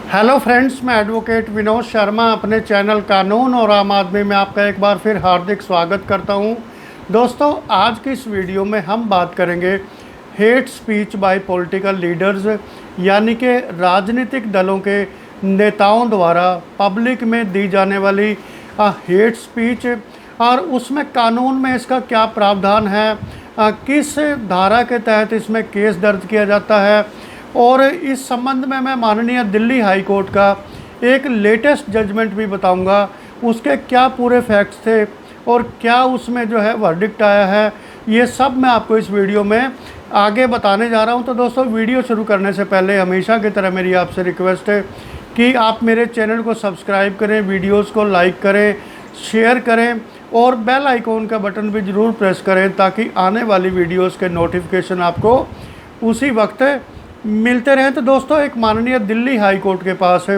Hello friends, मैं advocate Vinod Sharma अपने channel कानून और आम आदमी में आपका एक बार फिर हार्दिक स्वागत करता हूं। दोस्तों, आज की इस वीडियो में हम बात करेंगे hate speech bye political leaders, यानी कि राजनीतिक दलों के नेताओं द्वारा पब्लिक में दी जाने वाली हेट स्पीच, और उसमें कानून में इसका क्या प्रावधान है, किस धारा के तहत इसमें केस दर्ज किया जाता है, और इस संबंध में मैं माननीय दिल्ली हाई कोर्ट का एक लेटेस्ट जजमेंट भी बताऊंगा। उसके क्या पूरे फैक्ट्स थे और क्या उसमें जो है वर्डिक्ट आया है, ये सब मैं आपको इस वीडियो में आगे बताने जा रहा हूं। तो दोस्तों, वीडियो शुरू करने से पहले हमेशा की तरह मेरी आपसे रिक्वेस्ट है कि आप मेरे चैनल को सब्सक्राइब करें, वीडियोज़ को लाइक करें, शेयर करें और बेल आइकॉन का बटन भी ज़रूर प्रेस करें, ताकि आने वाली वीडियोज़ के नोटिफिकेशन आपको उसी वक्त मिलते रहें। तो दोस्तों, एक माननीय दिल्ली हाई कोर्ट के पास है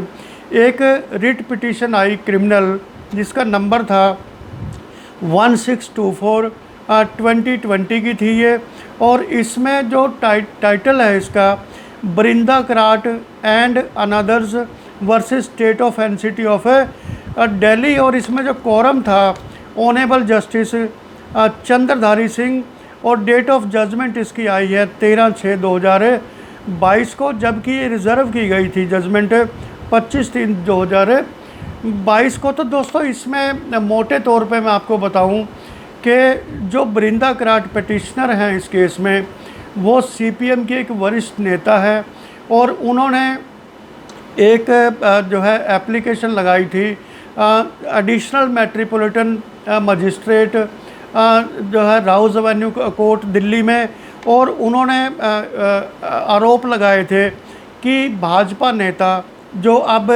एक रिट पिटीशन आई क्रिमिनल, जिसका नंबर था 1624 2020 की थी ये। और इसमें जो टाइटल है इसका, Brinda Karat and others versus state of and city of Delhi. और इसमें जो कोरम था, ऑनेबल जस्टिस चंद्रधारी सिंह, और डेट ऑफ जजमेंट इसकी आई है 13/6/2022 को, जबकि ये रिज़र्व की गई थी जजमेंट 25/3/2022 को। तो दोस्तों, इसमें मोटे तौर पे मैं आपको बताऊं कि जो बरिंदा कराट पटिशनर हैं इस केस में, वो सीपीएम के एक वरिष्ठ नेता है, और उन्होंने एक जो है एप्लीकेशन लगाई थी एडिशनल मेट्रोपॉलिटन मजिस्ट्रेट जो है राउज एवेन्यू कोर्ट दिल्ली में। और उन्होंने आरोप लगाए थे कि भाजपा नेता, जो अब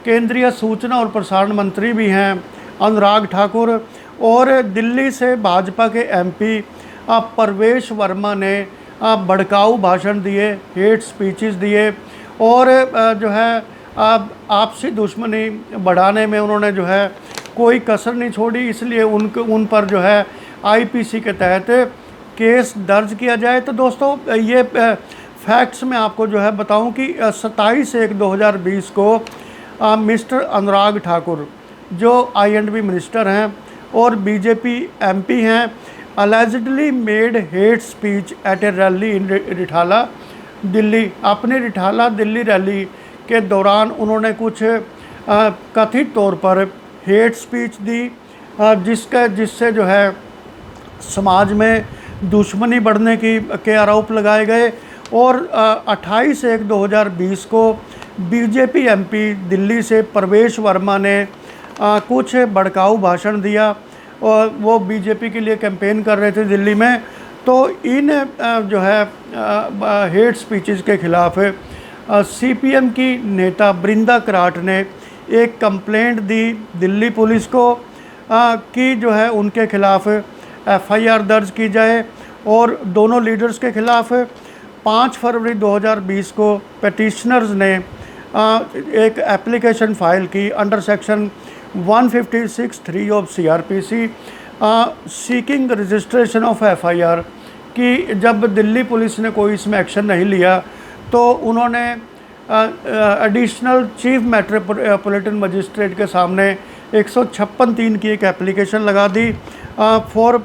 केंद्रीय सूचना और प्रसारण मंत्री भी हैं, अनुराग ठाकुर, और दिल्ली से भाजपा के एमपी परवेश वर्मा ने भड़काऊ भाषण दिए, हेट स्पीचेस दिए, और जो है आपसी दुश्मनी बढ़ाने में उन्होंने जो है कोई कसर नहीं छोड़ी। इसलिए उन पर जो है आईपीसी के तहत केस दर्ज किया जाए। तो दोस्तों, ये फैक्ट्स मैं आपको जो है बताऊं कि 27/1/2020 को मिस्टर अनुराग ठाकुर, जो आई&बी मिनिस्टर हैं और बीजेपी एमपी हैं, allegedly made hate speech at A rally इन रिठाला दिल्ली। अपने रिठाला दिल्ली रैली के दौरान उन्होंने कुछ कथित तौर पर हेट स्पीच दी, जिससे जो है समाज में दुश्मनी बढ़ने के आरोप लगाए गए। और 28/1/2020 को बीजेपी एमपी दिल्ली से परवेश वर्मा ने कुछ भड़काऊ भाषण दिया, और वो बीजेपी के लिए कैंपेन कर रहे थे दिल्ली में। तो इन जो है हेट स्पीचेस के खिलाफ सीपीएम की नेता बरिंदा कराट ने एक कंप्लेंट दी दिल्ली पुलिस को कि जो है उनके खिलाफ एफआईआर दर्ज की जाए। और दोनों लीडर्स के खिलाफ 5 फरवरी 2020 को पेटिशनर्स ने एक एप्लीकेशन फ़ाइल की under section 156(3) of CrPC, seeking registration of FIR, कि जब दिल्ली पुलिस ने कोई इसमें एक्शन नहीं लिया, तो उन्होंने एडिशनल चीफ मेट्रोपॉलिटन मजिस्ट्रेट के सामने 156(3) की एक एप्लीकेशन लगा दी for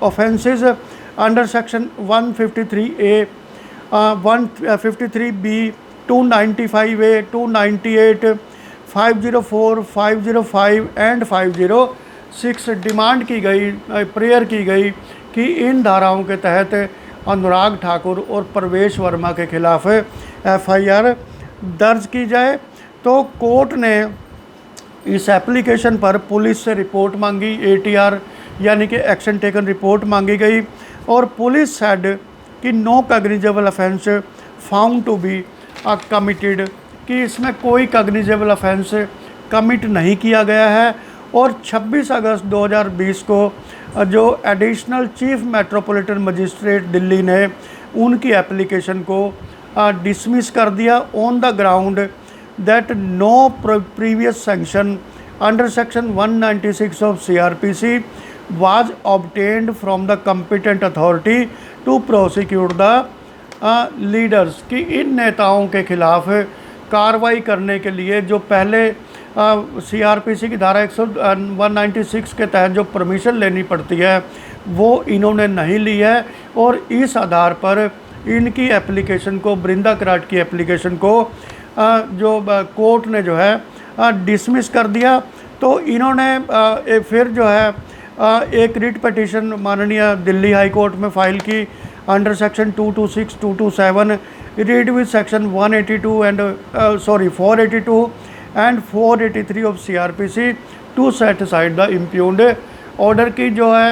offences under section 153A, 153B, 295A, 298, 504, 505 and 506 demand की गई, प्रेयर की गई कि इन धाराओं के तहत अनुराग ठाकुर और परवेश वर्मा के खिलाफ एफआईआर दर्ज की जाए। तो कोर्ट ने इस एप्लीकेशन पर पुलिस से रिपोर्ट मांगी, एटीआर यानी कि एक्शन टेकन रिपोर्ट मांगी गई, और पुलिस सेड कि no cognizable offence found to be committed, कि इसमें कोई कॉग्निजेबल ऑफेंस कमिट नहीं किया गया है। और 26 अगस्त 2020 को जो additional chief metropolitan magistrate Delhi ने उनकी एप्लीकेशन को डिसमिस कर दिया on the ground that no previous sanction under section 196 of CRPC was obtained from the competent authority to prosecute the leaders, कि इन नेताओं के खिलाफ कार्रवाई करने के लिए जो पहले CRPC की धारा 196 के तहत जो परमिशन लेनी पड़ती है वो इन्होंने नहीं ली है, और इस आधार पर इनकी एप्लीकेशन को, बृंदा कराट की एप्लीकेशन को जो कोर्ट ने जो है डिसमिस कर दिया। तो इन्होंने फिर जो है एक रिट पिटीशन माननीय दिल्ली हाई कोर्ट में फ़ाइल की under section 226, 227 read with section 182 and 482 and 483 of CRPC to set aside the impugned order की जो है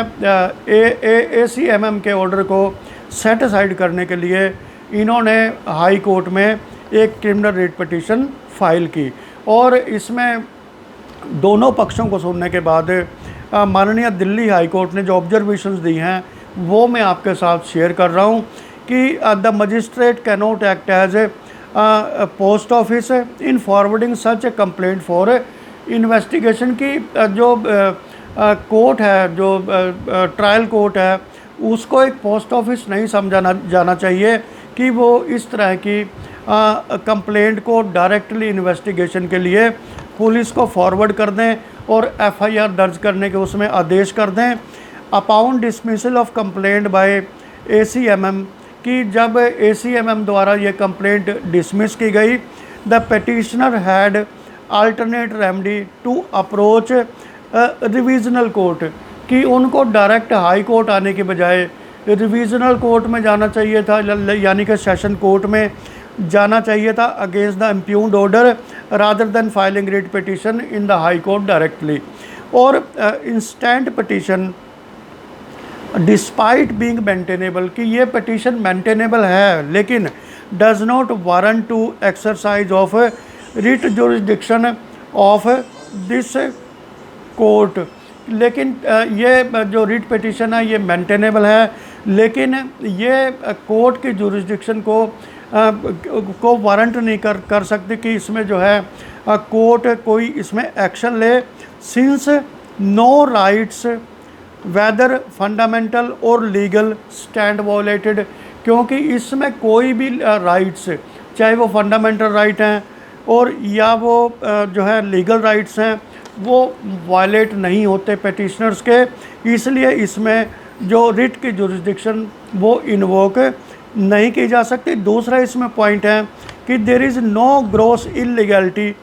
ACMM के ऑर्डर को सेट असाइड करने के लिए इन्होंने हाई कोर्ट में एक क्रिमिनल रिट पिटीशन फाइल की। और इसमें दोनों पक्षों को सुनने के बाद माननीय दिल्ली हाई कोर्ट ने जो ऑब्जर्वेशंस दी हैं वो मैं आपके साथ शेयर कर रहा हूँ कि the magistrate can not act as a post office in forwarding such a complaint for investigation की जो कोर्ट है, जो ट्रायल कोर्ट है, उसको एक पोस्ट ऑफिस नहीं समझा जाना चाहिए कि वो इस तरह की कंप्लेंट को डायरेक्टली इन्वेस्टिगेशन के लिए पुलिस को फॉरवर्ड कर दें और FIR दर्ज करने के उसमें आदेश कर दें। Upon dismissal of complaint by ACMM कि जब ACMM द्वारा ये कंप्लेंट डिसमिस की गई, the petitioner had alternate remedy to approach revisional court कि उनको डायरेक्ट हाई कोर्ट आने के बजाय रिविजनल कोर्ट में जाना चाहिए था, यानी कि सेशन कोर्ट में जाना चाहिए था against the impugned order rather than filing writ petition in the high court directly. और instant petition despite being maintainable कि ये पिटीशन मेंटेनेबल है लेकिन does not warrant to exercise of writ jurisdiction of this court. लेकिन ये जो writ petition है ये मेंटेनेबल है, लेकिन ये कोर्ट की जुरिस्डिक्शन को वारंट नहीं कर सकती कि इसमें जो है कोर्ट कोई इसमें एक्शन ले, since no rights whether fundamental और लीगल स्टैंड वायलेटेड, क्योंकि इसमें कोई भी राइट्स, चाहे वो फंडामेंटल राइट हैं और या वो जो है लीगल राइट्स हैं, वो वायलेट नहीं होते पिटिशनर्स के, इसलिए इसमें जो रिट की जुरिस्डिक्शन वो इन्वोक नहीं की जा सकती। दूसरा इसमें पॉइंट है कि there is no gross illegality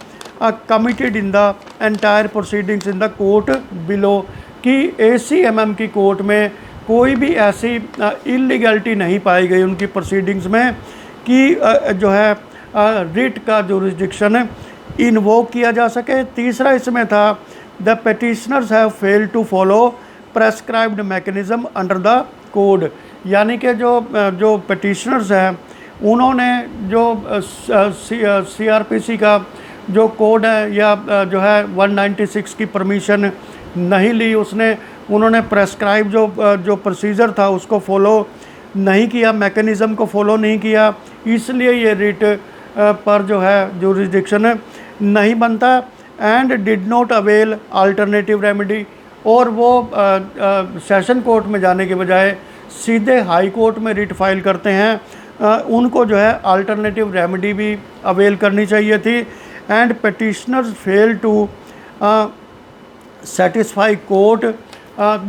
committed in the entire proceedings in the court below कि ACMM की कोर्ट में कोई भी ऐसी इलीगैलिटी नहीं पाई गई उनकी प्रोसीडिंग्स में कि जो है रिट का जुरिस्डिक्शन इन्वोक किया जा सके। तीसरा इसमें था the petitioners have failed to follow prescribed mechanism under the code, यानी कि जो पिटिशनर्स हैं उन्होंने जो CRPC का जो कोड है या जो है 196 की परमिशन नहीं ली, उन्होंने प्रेस्क्राइब जो प्रोसीजर था उसको फॉलो नहीं किया, मैकेनिज़्म को फॉलो नहीं किया, इसलिए ये रिट पर जो है जुरिस्डिक्शन नहीं बनता। And did not avail alternative remedy, और वो सेशन कोर्ट में जाने के बजाय सीधे हाई कोर्ट में रिट फाइल करते हैं, उनको जो है अल्टरनेटिव रेमेडी भी अवेल करनी चाहिए थी। And petitioners fail to satisfy court,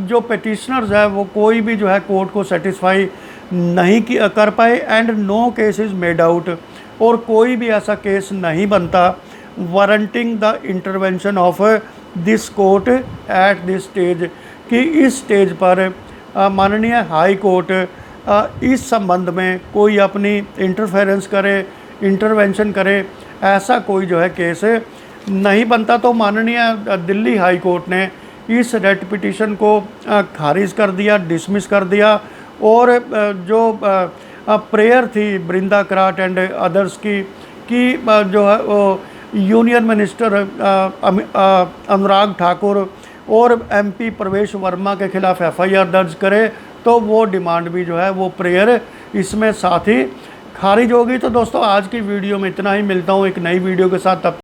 जो पिटिशनर्स है वो कोई भी जो है कोर्ट को सेटिस्फाई नहीं कर पाए। And no case is made out, और कोई भी ऐसा केस नहीं बनता warranting the intervention of this court at this stage कि इस स्टेज पर माननीय हाई कोर्ट इस संबंध में कोई अपनी इंटरफेरेंस करे, इंटरवेंशन करे, ऐसा कोई जो है केस नहीं बनता। तो माननीय दिल्ली हाई कोर्ट ने इस रेट पिटीशन को खारिज कर दिया, डिसमिस कर दिया, और जो प्रेयर थी बृंदा कराट एंड अदर्स की जो है वो यूनियन मिनिस्टर अनुराग ठाकुर और MP प्रवेश वर्मा के खिलाफ FIR दर्ज करे, तो वो डिमांड भी जो है वो प्रेयर इसमें साथ ही खारिज होगी। तो दोस्तों आज की वीडियो में इतना ही, मिलता हूँ एक नई वीडियो के साथ, तब